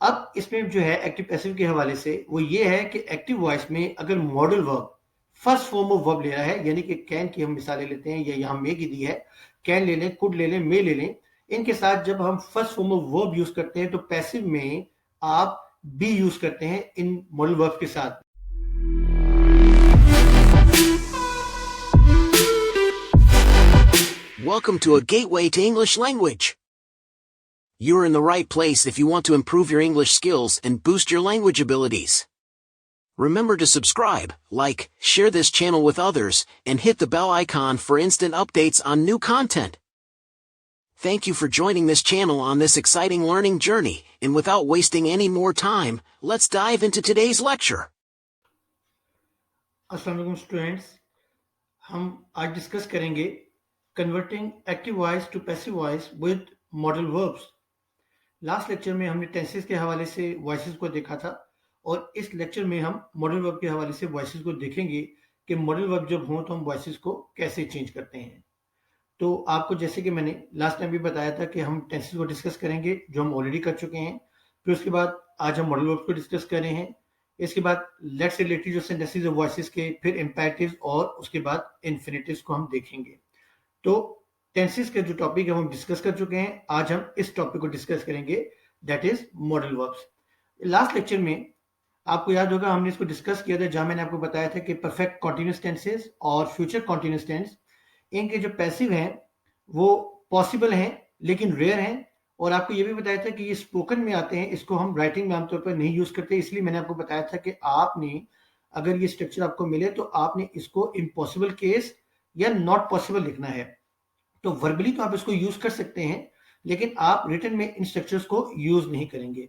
अब इसमें जो है एक्टिव पैसिव के हवाले से वो ये है कि एक्टिव वॉइस में अगर modal verb first form of verb ले रहा है, यानी कि कैन की हम मिसालें लेते हैं या यहाँ मे की दी है, कैन ले लें, कुड ले लें, मे ले लें, इनके साथ जब हम first form of verb use करते हैं तो पैसिव में आप बी यूज करते हैं इन मॉडल वर्ब के साथ। Welcome to a gateway to English language. You're in the right place if you want to improve your English skills and boost your language abilities. Remember to subscribe, like, share this channel with others, and hit the bell icon for instant updates on new content. Thank you for joining this channel on this exciting learning journey, and without wasting any more time, let's dive into today's lecture. अस्सलाम वालेकुम students, हम आज discuss करेंगे converting active voice to passive voice with modal verbs. Last lecture में हमने tenses के हवाले से वॉइसेस को देखा था और इस लेक्चर में हम मॉडल वर्ब के हवाले से वॉइसेस को देखेंगे कि मॉडल वर्ब जब हों तो हम वॉइसेस को कैसे चेंज करते हैं। तो आपको जैसे कि मैंने लास्ट टाइम भी बताया था कि हम टेंसेस को डिस्कस करेंगे जो हम ऑलरेडी कर चुके हैं, फिर उसके बाद आज हम मॉडल वर्ब को डिस्कस कर रहे हैं, इसके बाद लेट्स से रिलेटेड जो सेंटेंसेस है वॉइसेस के, फिर इम्पेरेटिव्स और उसके बाद इन्फिनेटिव्स को हम देखेंगे। तो टेंसेस का जो टॉपिक है वो हम डिस्कस कर चुके हैं, आज हम इस टॉपिक को डिस्कस करेंगे, that is model verbs. Last lecture में आपको याद होगा हमने इसको डिस्कस किया था जहां मैंने आपको बताया था कि परफेक्ट कॉन्टिन्यूअस टेंसेस और फ्यूचर कॉन्टिन्यूअस टेंस, इनके जो पैसिव हैं वो पॉसिबल हैं लेकिन रेयर हैं, और आपको ये भी बताया था कि ये स्पोकन में आते हैं, इसको हम राइटिंग में आमतौर पर नहीं यूज करते। इसलिए मैंने आपको बताया था कि आपने अगर ये स्ट्रक्चर आपको मिले तो आपने इसको इम्पॉसिबल केस या नॉट पॉसिबल लिखना है। तो वर्बली तो आप इसको यूज कर सकते हैं लेकिन आप रिटन में इन स्ट्रक्चर्स को यूज नहीं करेंगे।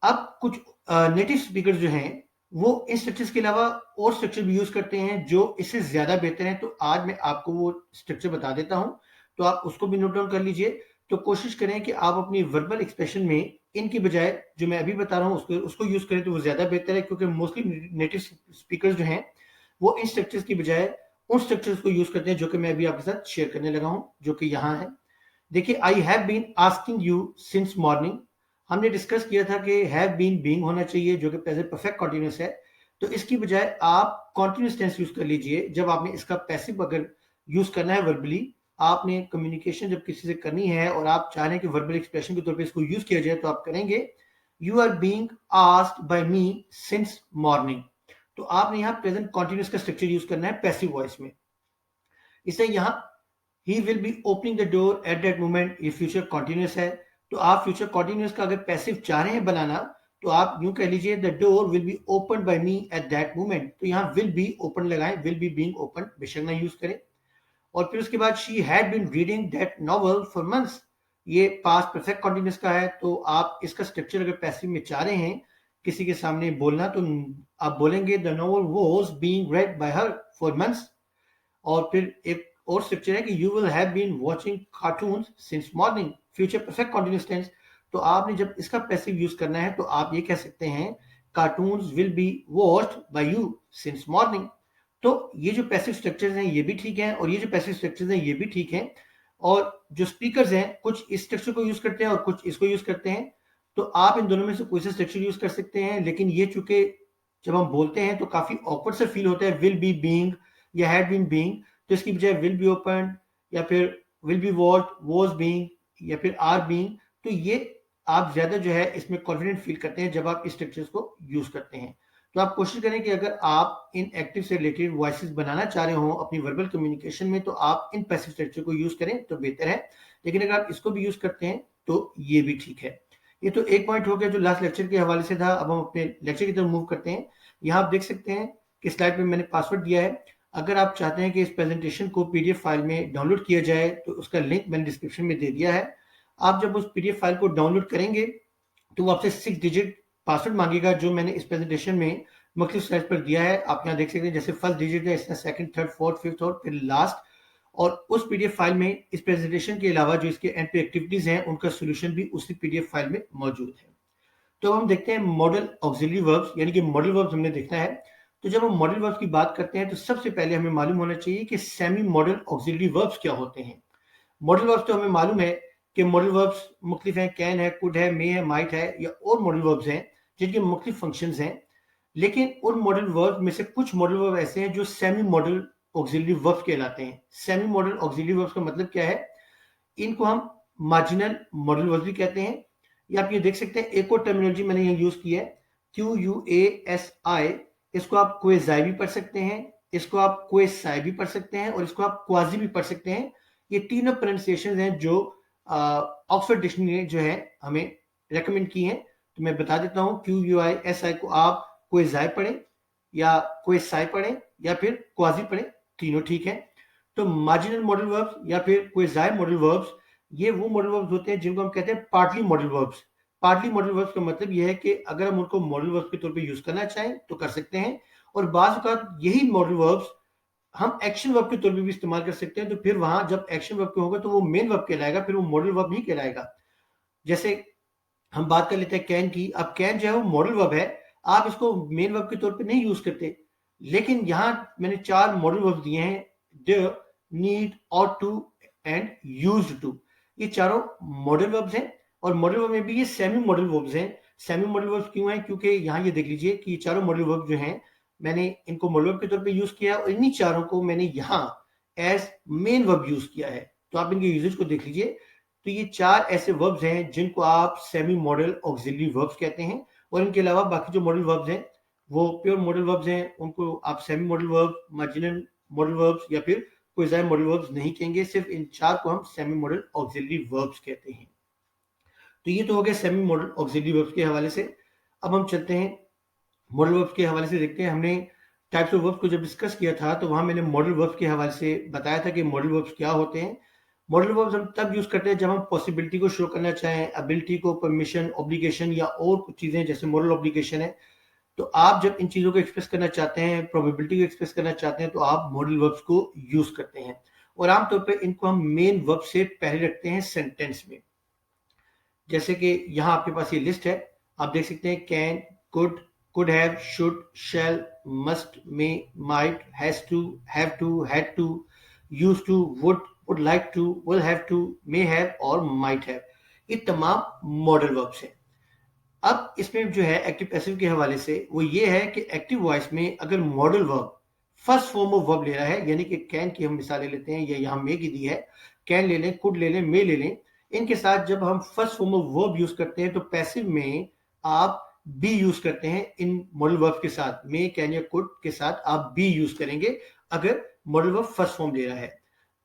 अब कुछ नेटिव स्पीकर जो हैं वो इन स्ट्रक्चर्स के अलावा और स्ट्रक्चर भी यूज करते हैं जो इससे ज्यादा बेहतर हैं। तो आज मैं आपको वो स्ट्रक्चर बता देता हूं, तो आप उसको भी नोट डाउन कर लीजिए। तो कोशिश करें कि आप अपनी वर्बल एक्सप्रेशन में इनकी बजाय जो मैं अभी बता रहा हूं उसको यूज करें तो वो ज्यादा बेहतर है, क्योंकि मोस्टली नेटिव स्पीकर जो हैं वो इन स्ट्रक्चर्स की बजाय उन स्ट्रक्चर्स को यूज करते हैं जो कि मैं अभी आपके साथ शेयर करने लगा हूं, जो कि यहां है। देखिए, I have been asking you since morning, हमने डिस्कस किया था कि हैव बीन बीइंग होना चाहिए जो कि प्रेजेंट परफेक्ट कॉन्टिन्यूअस है। तो इसकी बजाय आप कॉन्टिन्यूअस टेंस यूज कर लीजिए। जब आपने इसका पैसिव अगर यूज करना है वर्बली, आपने कम्युनिकेशन जब किसी से करनी है और आप चाह रहे हैं कि वर्बल एक्सप्रेशन के तौर पे इसको यूज किया जाए, तो आप करेंगे you are being asked by me since morning. तो आपने यहाँ प्रेजेंट कॉन्टिन्यूअस का स्ट्रक्चर यूज करना है पैसिव वॉइस में। इसे यहाँ ही will be opening the door at that moment, ये फ्यूचर कॉन्टिन्यूअस है। तो आप फ्यूचर कॉन्टिन्यूअस का अगर पैसिव चाह रहे हैं बनाना तो आप यूं कह लीजिए the door will be open by me at that moment. तो यहाँ विल बी ओपन लगाएं, विल बी बीइंग ओपन बेशक ना यूज करें। और फिर उसके बाद she had been reading that novel for months, ये पास्ट परफेक्ट कॉन्टिन्यूअस का है। तो आप इसका स्ट्रक्चर अगर पैसिव में चाह रहे हैं किसी के सामने बोलना तो आप बोलेंगे the novel was being read by her for months. और फिर एक और स्ट्रक्चर है कि you will have been watching cartoons since morning, future perfect continuous tense. तो आपने जब इसका पैसिव यूज करना है तो आप ये कह सकते हैं cartoons will be watched bye you since morning. तो ये जो पैसिव स्ट्रक्चर्स हैं ये भी ठीक हैं और ये जो पैसिव स्ट्रक्चर्स हैं ये भी ठीक हैं। और जो स्पीकर्स हैं कुछ इस स्ट्रक्चर को यूज करते हैं और कुछ इसको यूज करते हैं। तो आप इन दोनों में से कोई सा स्ट्रक्चर यूज कर सकते हैं, लेकिन ये चूंकि जब हम बोलते हैं तो काफी ऑकवर्ड सा फील होता है विल बी बीइंग या हैड बीन बीइंग, तो इसकी बजाय विल बी ओपन या फिर will be what was being या फिर आर बीइंग। तो ये आप ज्यादा जो है इसमें कॉन्फिडेंट फील करते हैं जब आप इस स्ट्रक्चर्स को यूज करते हैं। तो आप कोशिश करें कि अगर आप इन एक्टिव से रिलेटेड वॉइसेस बनाना चाह रहे हो अपनी वर्बल कम्युनिकेशन में तो आप इन पैसिव स्ट्रक्चर को यूज करें तो बेहतर है, लेकिन अगर आप इसको भी यूज करते हैं तो ये भी ठीक है। ये तो एक पॉइंट हो गया जो लास्ट लेक्चर के हवाले से था। अब हम अपने लेक्चर की तरफ मूव करते हैं। यहाँ आप देख सकते हैं कि स्लाइड में मैंने पासवर्ड दिया है। अगर आप चाहते हैं कि इस प्रेजेंटेशन को पीडीएफ फाइल में डाउनलोड किया जाए तो उसका लिंक मैंने डिस्क्रिप्शन में दे दिया है। आप जब उस पीडीएफ फाइल को डाउनलोड करेंगे तो वो आपसे 6 डिजिट पासवर्ड मांगेगा जो मैंने इस प्रेजेंटेशन में मुख्तलिफ स्लाइड पर दिया है। आप यहाँ देख सकते हैं जैसे फर्स्ट डिजिट है, इसका सेकंड, थर्ड, फोर्थ, फिफ्थ और फिर लास्ट। और उस पीडीएफ फाइल में इस प्रेजेंटेशन के अलावा जो इसके एंड पे एक्टिविटीज हैं उनका सोल्यूशन भी उसी पीडीएफ फाइल में मौजूद है। तो हम देखते हैं मॉडल ऑक्सिलरी वर्ब्स, यानी कि मॉडल वर्ब्स हमने देखना है। तो जब हम मॉडल वर्ब्स की बात करते हैं तो सबसे पहले हमें मालूम होना चाहिए कि सेमी मॉडल ऑक्सिलरी वर्ब्स क्या होते हैं। मॉडल वर्ब्स तो हमें मालूम है कि मॉडल वर्ब्स मुख्तलिफ हैं, कैन है, कुड है, मे है, माइट है, या और मॉडल वर्ब्स हैं जिनके मुख्तलिफ फंक्शंस हैं। लेकिन उन मॉडल वर्ब में से कुछ मॉडल वर्ब ऐसे हैं जो सेमी मॉडल ऑक्सिलरी वर्ब्स कहलाते हैं। सेमी मॉडल ऑक्सिलरी वर्ब्स का मतलब क्या है? इनको हम मार्जिनल मॉडल वर्ब्स भी कहते हैं। या आप ये देख सकते हैं, एक और टर्मिनोलॉजी मैंने यहाँ यूज की है, QUASI। इसको आप क्वेजाई भी पढ़ सकते हैं, इसको आप क्वेसाई भी पढ़ सकते हैं, और इसको आप क्वाजी भी पढ़ सकते हैं। ये तीनों प्रोनाउंसिएशन हैं जो ऑक्सफोर्ड डिक्शनरी ने जो है हमें रेकमेंड की हैं। तो मैं बता देता हूँ, QUISI को आप क्वेजाई पढ़ें, या क्वेसाई पढ़ें, या फिर क्वाजी पढ़ें, तीनों ठीक है। तो मार्जिनल मॉडल वर्ब्स या फिर क्वेजाई मॉडल वर्ब्स, ये वो मॉडल वर्ब्स होते हैं जिनको हम कहते हैं partly modal verbs. Partly modal verbs का मतलब यह है कि अगर हम उनको मॉडल वर्ब्स के तौर पे यूज करना चाहें तो कर सकते हैं, और बाज़ औक़ात यही मॉडल वर्ब्स हम एक्शन वर्ब के तौर पे भी इस्तेमाल कर सकते हैं। तो फिर वहां जब एक्शन वर्ब के होगा तो वो मेन वर्ब कहलाएगा, फिर वो मॉडल वर्ब नहीं कहलाएगा। जैसे हम बात कर लेते हैं कैन की। अब कैन जो है वो मॉडल वर्ब है, आप इसको मेन वर्ब के तौर पे नहीं यूज करते। लेकिन यहां मैंने 4 मॉडल वर्ब दिए हैं, dare, need, ought to and used to. ये चारों मॉडल वर्ब्स हैं, और मॉडल वर्ब में भी ये सेमी मॉडल वर्ब्स हैं। सेमी मॉडल वर्ब्स क्यों हैं? क्योंकि यहाँ ये देख लीजिए कि ये चारों मॉडल वर्ब जो हैं, मैंने इनको मॉडल वर्ब के तौर पे यूज किया, और इन्हीं चारों को मैंने यहाँ एज मेन वर्ब यूज किया है। तो आप इनके यूजेज को देख लीजिए। तो ये 4 ऐसे वर्ब्स हैं जिनको आप सेमी मॉडल ऑक्सिलरी वर्ब्स कहते हैं, और इनके अलावा बाकी जो मॉडल वर्ब्स हैं वो प्योर मॉडल वर्ब्स हैं, उनको आप semi modal verb, marginal modal verbs या फिर क्वेज़ाई मॉडल वर्ब्स नहीं कहेंगे। सिर्फ इन 4 को हम सेमी मॉडल ऑक्सिलरी वर्ब्स कहते हैं। तो ये तो हो गया सेमी मॉडल ऑक्सिलरी वर्ब्स के हवाले से। अब हम चलते हैं मॉडल वर्ब्स के हवाले से, देखते हैं। हमने टाइप्स ऑफ वर्ब्स को जब डिस्कस किया था तो वहां मैंने मॉडल वर्ब्स के हवाले से बताया था कि मॉडल वर्ब्स क्या होते हैं। मॉडल वर्ब्स हम तब यूज करते हैं जब हम पॉसिबिलिटी को शो करना चाहें, एबिलिटी को, परमिशन, ऑब्लिगेशन, या और कुछ चीजें जैसे मॉरल ऑब्लिगेशन है। तो आप जब इन चीजों को एक्सप्रेस करना चाहते हैं, प्रोबेबिलिटी को एक्सप्रेस करना चाहते हैं, तो आप मॉडल वर्ब्स को यूज करते हैं, और आमतौर पर इनको हम मेन वर्ब से पहले रखते हैं सेंटेंस में। जैसे कि यहाँ आपके पास ये लिस्ट है, आप देख सकते हैं can, could have, should, shall, must, may, might, has to, have to, had to, use to, would like to, will have to, may have और माइट हैव। ये तमाम मॉडल वर्ब्स हैं। अब इसमें जो है एक्टिव पैसिव के हवाले से वो ये है कि एक्टिव वॉइस में अगर modal verb first form of verb ले रहा है, यानी कि कैन की हम मिसाल ले लेते हैं, या यहाँ मे की दी है, कैन ले लें, कुड ले लें, मे ले लें, इनके साथ जब हम first form of verb use करते हैं तो पैसिव में आप बी यूज करते हैं। इन मॉडल वर्ब के साथ मे, कैन या कुड के साथ आप बी यूज करेंगे अगर मॉडल वर्ब फर्स्ट फॉर्म ले रहा है।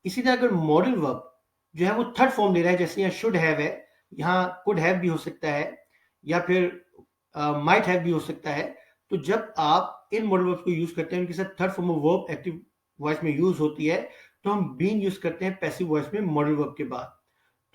इसी तरह अगर मॉडल वर्ब जो है वो थर्ड फॉर्म ले रहा है, जैसे यहाँ शुड हैव है, यहाँ कुड हैव भी हो सकता है, या फिर माइट हैव भी हो सकता है। तो जब आप इन मॉडल वर्ब्स को यूज करते हैं, उनके साथ third form of verb active voice में यूज होती है, तो हम बीन यूज करते हैं पैसिव वॉइस में मॉडल वर्ब के बाद।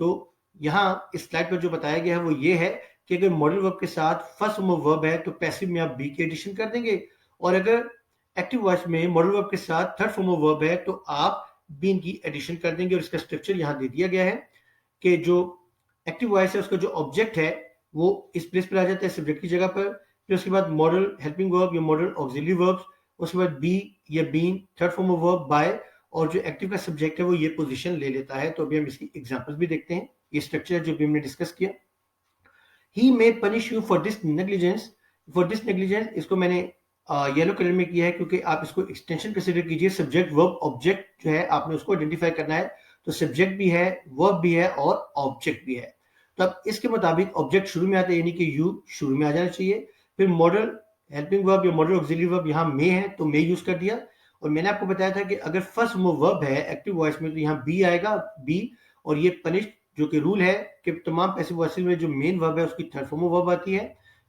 तो यहाँ इस स्लाइड पर जो बताया गया है वो ये है कि अगर मॉडल वर्ब के साथ फर्स्ट फॉर्म ऑफ वर्ब है तो पैसिव में आप बी की एडिशन कर देंगे, और अगर एक्टिव वॉइस में मॉडल वर्ब के साथ थर्ड फॉर्म ऑफ वर्ब है तो आप बीन की एडिशन कर देंगे। और इसका स्ट्रक्चर यहाँ दे दिया गया है कि जो एक्टिव वॉइस है उसका जो ऑब्जेक्ट है वो इस प्लेस पर आ जाता है सब्जेक्ट की जगह पर, फिर उसके बाद मॉडल हेल्पिंग वर्ब या मॉडल ऑक्सिलरी वर्ब्स, उसके बाद बी या been, third form of verb by, और जो एक्टिव का सब्जेक्ट है वो ये पोजीशन ले लेता है। तो अभी हम इसकी एग्जांपल्स भी देखते हैं। ये स्ट्रक्चर जो भी हमने डिस्कस किया, he may punish you for this negligence. For this negligence इसको मैंने येलो कलर में किया है क्योंकि आप इसको एक्सटेंशन कंसीडर कीजिए। सब्जेक्ट वर्ब ऑब्जेक्ट जो है आपने उसको आइडेंटिफाई करना है, तो सब्जेक्ट भी है, वर्ब भी है और ऑब्जेक्ट भी है। तो अब इसके मुताबिक ऑब्जेक्ट शुरू में आता है, यानी कि यू शुरू में आ जाना चाहिए। फिर मॉडल हेल्पिंग वर्ब या मॉडल ऑक्सिलरी वर्ब यहाँ मे है तो मे यूज कर दिया। और मैंने आपको बताया था कि अगर फर्स्ट वर्ब है एक्टिव वॉइस में तो यहाँ बी आएगा, बी, और ये पनिश जो कि रूल है कि तमाम पैसिव वॉइसेस में जो मेन वर्ब है उसकी थर्ड फॉर्म वर्ब आती है,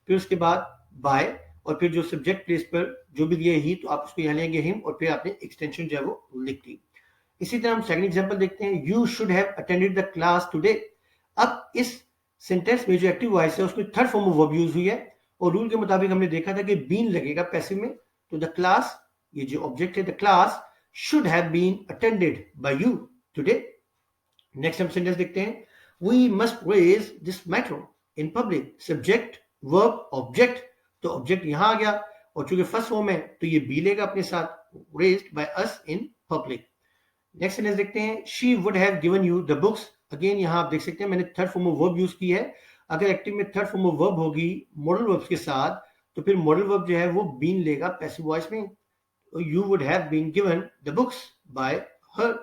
फिर उसके बाद बाय, और फिर जो सब्जेक्ट प्लेस पर जो भी दिया ही तो आप उसको यहाँ लेंगे हिम, और फिर आपने एक्सटेंशन जो है वो लिख दी। इसी तरह हम सेकंड एग्जांपल देखते हैं, you should have attended the class today. अब इस सेंटेंस में जो एक्टिव वॉइस है उसमें third form of verb use हुई है, और रूल के मुताबिक हमने देखा था कि बीन लगेगा पैसिव में। तो द क्लास, ये जो ऑब्जेक्ट है, the class should have been attended by you today. Next हम सेंटेंस देखते हैं, we must raise this matter in public. Subject verb object, तो ऑब्जेक्ट यहां आ गया, और चूंकि फर्स्ट फॉर्म है तो ये बी लेगा अपने साथ, raised by us in public. Next sentence देखते हैं, she would have given you the books again यहाँ आप देख सकते हैं मैंने third form of verb use की है। अगर एक्टिव में थर्ड फॉर्म ऑफ वर्ब होगी मॉडल वर्ब्स के साथ तो फिर मॉडल वर्ब जो है वो बीन लेगा पैसिव वॉइस में। You would have been given the books by her.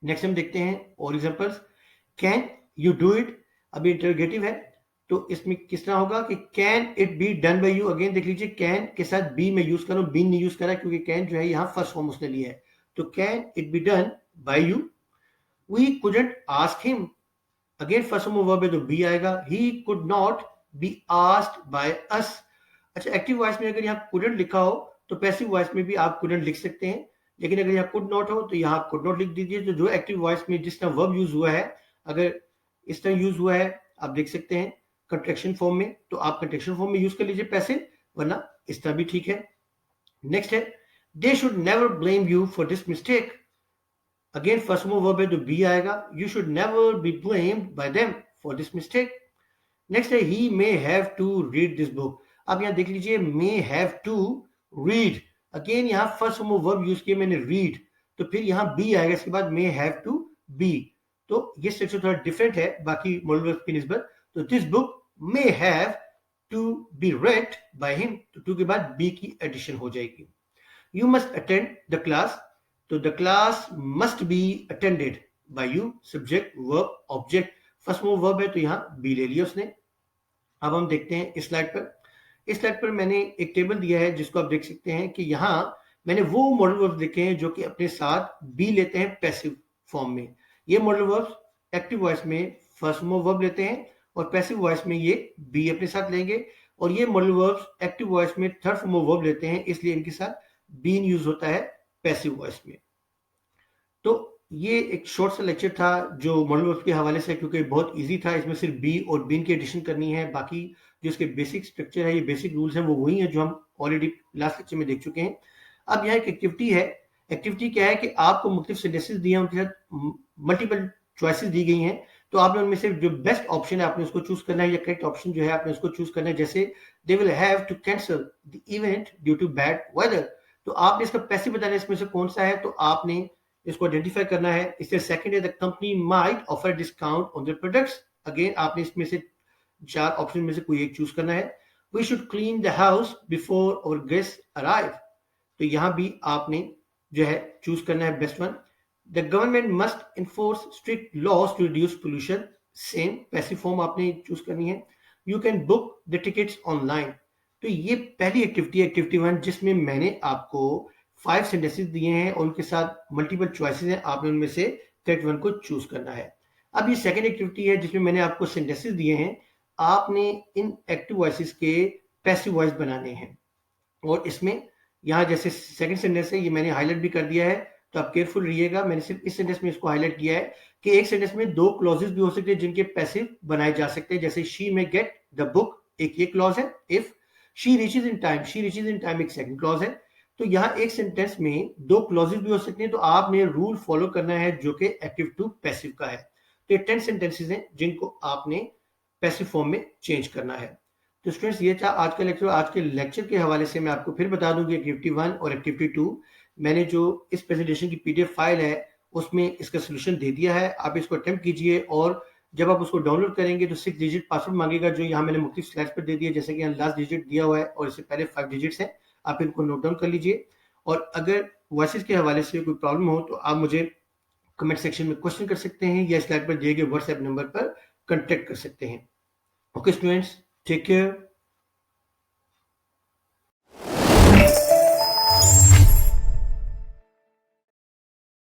Next हम देखते हैं और examples. Can you do it, अभी इंटरोगेटिव है तो इसमें किस तरह होगा कि can it be done by you. Again देख लीजिए कैन के साथ बी में यूज करो, बीन नहीं यूज करा क्योंकि कैन जो है यहाँ फर्स्ट फॉर्म उसने लिया है। तो can it be done by you. We couldn't ask him, again first form of verb है तो बी आएगा। He could not be asked by us. अच्छा एक्टिव वॉइस में अगर यहाँ कुडंट लिखा हो तो पैसिव वॉइस में भी आप कुडंट लिख सकते हैं, लेकिन अगर यहाँ कुड नॉट हो तो यहाँ आप कुड नॉट लिख दीजिए। तो जो एक्टिव वॉइस में जिस तरह वर्ब यूज हुआ है अगर इस तरह यूज हुआ है आप देख सकते हैं कंट्रेक्शन फॉर्म में, तो आप कंट्रेक्शन फॉर्म में यूज कर लीजिए पैसिव, वरना इस तरह भी ठीक है। नेक्स्ट है they should never blame you for this mistake. Again first form of verb है तो बी आएगा। You should never be blamed by them for this mistake. Next है he may have to read this book. अब यहाँ देख लीजिए may have to read, again यहाँ first form of verb use किया मैंने रीड, तो फिर यहाँ बी आएगा इसके बाद मे हैव टू बी। तो ये स्ट्रक्चर थोड़ा डिफरेंट है बाकी मॉडल वर्ब की निस्बत। तो this book may have to be read by him, तो टू के बाद बी की एडिशन हो जाएगी। You must attend the class, तो the class must be attended by you, subject verb object, first form of verb है तो यहाँ बी ले लिया उसने। अब हम देखते हैं इस स्लाइड पर। इस स्लाइड पर मैंने एक टेबल दिया है जिसको आप देख सकते हैं कि यहाँ मैंने वो मॉडल वर्ब्स लिखे हैं जो कि अपने साथ बी लेते हैं पैसिव फॉर्म में। ये मॉडल वर्ब्स एक्टिव वॉइस में फर्स्ट फॉर्म ऑफ वर्ब लेते हैं और पैसिव वॉइस में ये बी अपने साथ लेंगे, और ये मॉडल वर्ब्स एक्टिव वॉइस में थर्ड फॉर्म ऑफ वर्ब लेते हैं, इसलिए इनके साथ बीन यूज होता है पैसिव वॉइस में। तो ये एक शॉर्ट सा लेक्चर था जो मॉडल वर्ब्स के हवाले से, क्योंकि बहुत इजी था, इसमें सिर्फ बी और बीन की एडिशन करनी है, बाकी जो इसके बेसिक स्ट्रक्चर है, ये बेसिक रूल्स हैं वो वही हैं जो हम ऑलरेडी लास्ट लेक्चर में देख चुके हैं। अब यहाँ एक एक्टिविटी है। एक्टिविटी क्या है कि आपको मुख्तलिफ सेंटेंसेस दिए हैं, उनके साथ मल्टीपल चॉइसेस दी गई हैं, तो आपने उनमें से जो बेस्ट ऑप्शन है आपने उसको चूज करना है, या करेक्ट ऑप्शन जो है आपने उसको चूज करना है। जैसे they will have to cancel the event due to bad weather, तो आपने इसका पैसिव बताना है इसमें से कौन सा है, तो आपने इसको आइडेंटिफाई करना है। इससे सेकंड है the company might offer discount on their products, again आपने इसमें से चार ऑप्शन में से कोई एक चूज करना है। We should clean the house before our guest arrive, तो यहां भी आपने जो है चूज करना है best one. The government must enforce strict laws to reduce pollution, same passive form आपने चूज करनी है। You can book the tickets online, तो ये पहली एक्टिविटी है एक्टिविटी वन, जिसमें मैंने आपको 5 सेंटेंसेस दिए हैं और उनके साथ मल्टीपल चॉइसेस हैं, आपने उनमें से करेक्ट वन को चूज करना है। अब ये सेकंड एक्टिविटी है जिसमें मैंने आपको सेंटेंसेस दिए हैं, आपने इन एक्टिव वॉइसेस के पैसिव वॉइस बनाने हैं, और इसमें यहाँ जैसे सेकंड सेंटेंस है ये मैंने हाईलाइट भी कर दिया है, तो आप केयरफुल रहिएगा। मैंने सिर्फ इस सेंटेंस में इसको हाईलाइट किया है कि एक सेंटेंस में दो क्लॉजेस भी हो सकते हैं जिनके पैसिव बनाए जा सकते हैं, जैसे शी में गेट द बुक, एक ये क्लॉज है। If she reaches in time, she reaches in time एक सेकंड क्लॉज है। तो यहाँ एक सेंटेंस में दो क्लॉजेस भी हो सकते हैं, तो आपने रूल फॉलो करना है जो कि एक्टिव टू पैसिव का है। तो ये 10 सेंटेंसेस हैं जिनको आपने पैसिव फॉर्म में चेंज करना है। तो स्टूडेंट्स ये था आज का लेक्चर। आज के लेक्चर के हवाले से मैं आपको फिर बता दूं कि एक्टिविटी 1 और एक्टिविटी 2 मैंने जो इस प्रेजेंटेशन की पीडीएफ फाइल है उसमें इसका सोल्यूशन दे दिया है। आप इसको अटेम्प्ट कीजिए, और जब आप उसको डाउनलोड करेंगे तो 6 डिजिट पासवर्ड मांगेगा जो यहाँ मैंने मुख्तलिफ स्लाइड्स पर दे दिया, जैसे कि यहाँ लास्ट डिजिट दिया हुआ है और इससे पहले 5 डिजिट्स हैं, आप इनको नोट डाउन कर लीजिए। और अगर वॉइसेस के हवाले से कोई प्रॉब्लम हो तो आप मुझे कमेंट सेक्शन में क्वेश्चन कर सकते हैं या स्लाइड पर दिए गए व्हाट्सएप नंबर पर कॉन्टेक्ट कर सकते हैं। Okay students, take care.